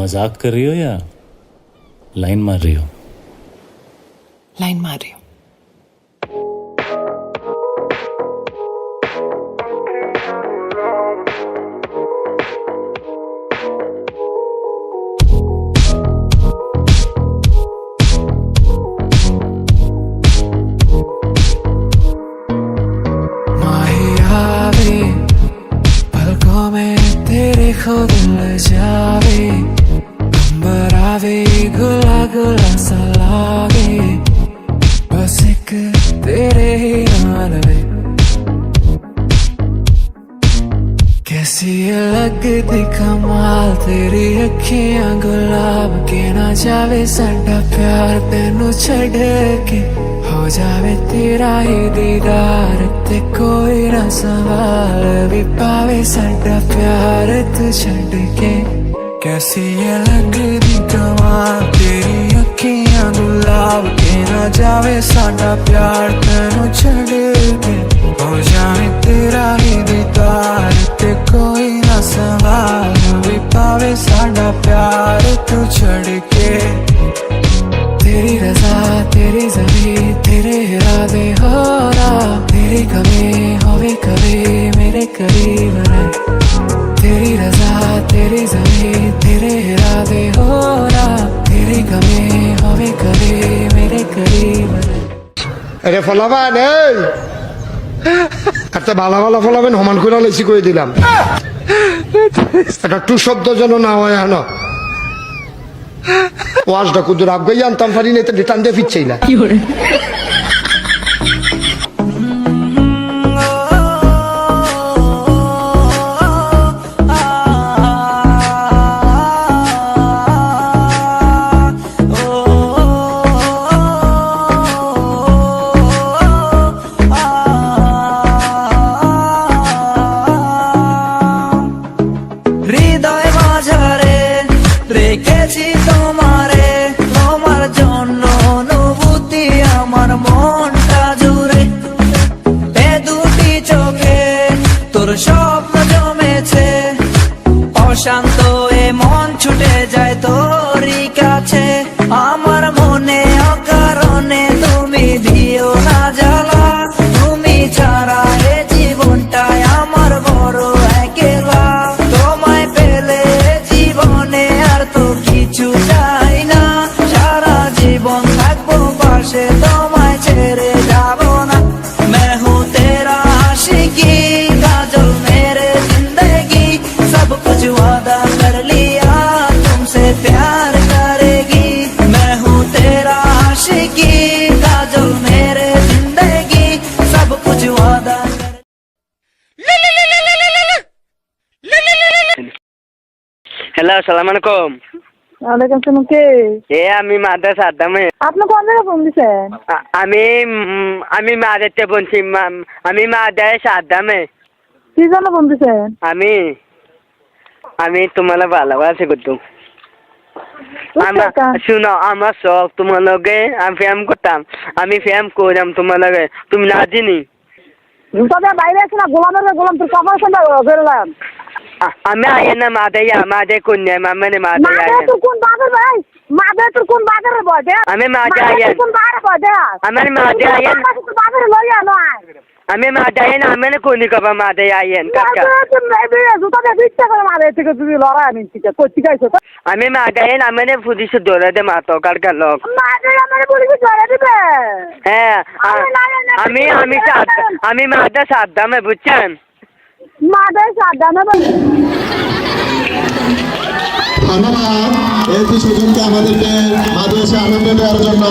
मजाक कर रही हो या लाइन मार रही हो? लाइन मार रही हूँ। पलकों में तेरे खुद ल जावे, अंबर आवे गुला गुला सा लागे, बस एक तेरे ही नाल वे। कैसी ये लगदी कमाल तेरी अखियां गुलाब के, ना जावे साडा प्यार तेनू छड़ के, हो जावे तेरा ही दीदार ते कोई ना सवाल भी पावे साडा प्यार तू छड़ के। कैसी ये लगदी कमाल तेरी अखियां गुलाब के, ना जावे साडा प्यार तेनू छड़ के, हो जावे तेरा ही दीदार ते कोई ना सवाल भी पावे साडा प्यार तू छड़ के। तेरी रजा तेरी ज़मीं तेरे इरादे हो रहा, तेरी कमी होवे कभी मेरे करीब रहे। तेरी रजा तेरी ज़मीं तेरे इरादे हो रहा, तेरी कमी होवे कभी मेरे करीब रहे। আরে ফলাবান এই একটা ভালো ভালো ফলাবেন সমান করে লেছি করে দিলাম, এটা টু শব্দ যেন না হয় হানো ওয়াজটা কুদুর আবগাই আনতাম পারি না, এটা রিটার্ন দিয়ে ফিরছেই না। হৃদয় মাঝারে রেখেছি তোমারে, তোমার জন্য অনুভূতি আমার মনটা জুড়ে, এ দুটি চোখে তোর স্বপ্ন জমেছে, অশান্ত এ মন ছুটে যায় তোরই কাছে। আমার মনে অকারণে তুমি দিও না জ্বালা, তুমি ছাড়া এ জীবনটাই আমার বড় একলা। তোমায় পেলে জীবনে আর তো কিছু চাই না, সারা জীবন থাকবো পাশে তোমায় ছেড়ে যাব না। मैं हूँ तेरा आशिकी काजल मेरे जिंदगी, सब कुछ वादा कर लिया तुमसे प्यार करेगी। मैं हूँ तेरा आशिकी काजल मेरे जिंदगी, सब कुछ वादा হ্যালো আসসালামু আলাইকুম। ওয়ালাইকুম আসসালাম। কে? আমি মাদ্রাসা আদামে। আপনি কোন জায়গায় ফোন দিছেন? আমি মাদ্রাসা বলছি, আমি মাদ্রাসা আদামে। কি জন্য ফোন দিছেন? আমি তোমার ভালোবাসি করতো। শুনো আমার শখ তোমার লগে আমি ফ্যাম করতাম, আমি ফ্যাম করলাম তোমার লগে, তুমি না চিনি। তবে বাইরে আছে না গোলাম তোর কাপড় সন্ধ্যা বেরোলাম। আমি আয় না মাদে কন্যা মানে মাদে তোর কোন বাজার ভাই? মাদে তোর কোন বাজারে বসে? আমি মাদে আয় কোন বাজারে বসে? আমার মাদে আয় বাজারে লইয়া নয়। আমি মাদে আয় না, আমি কোনি কবা মাদে আয়েন কাকা। জুতা দিয়ে বিচ্ছা করে মাদে থেকে তুমি লড়াই আনিস করতে গাইছো তো? আমি মাদে আয় না, আমি পুলিশ ধরে দে মাতো কারকা লোক। মাদে আমার পুলিশ ধরে দিবে? হ্যাঁ আমি মাদে সাদ্দামে বুঝছেন? মাদে সাদ্দামে ধন্যবাদ এই সুজনকে আমাদেরকে মাদ্রাসা আনন্দ দেওয়ার জন্য।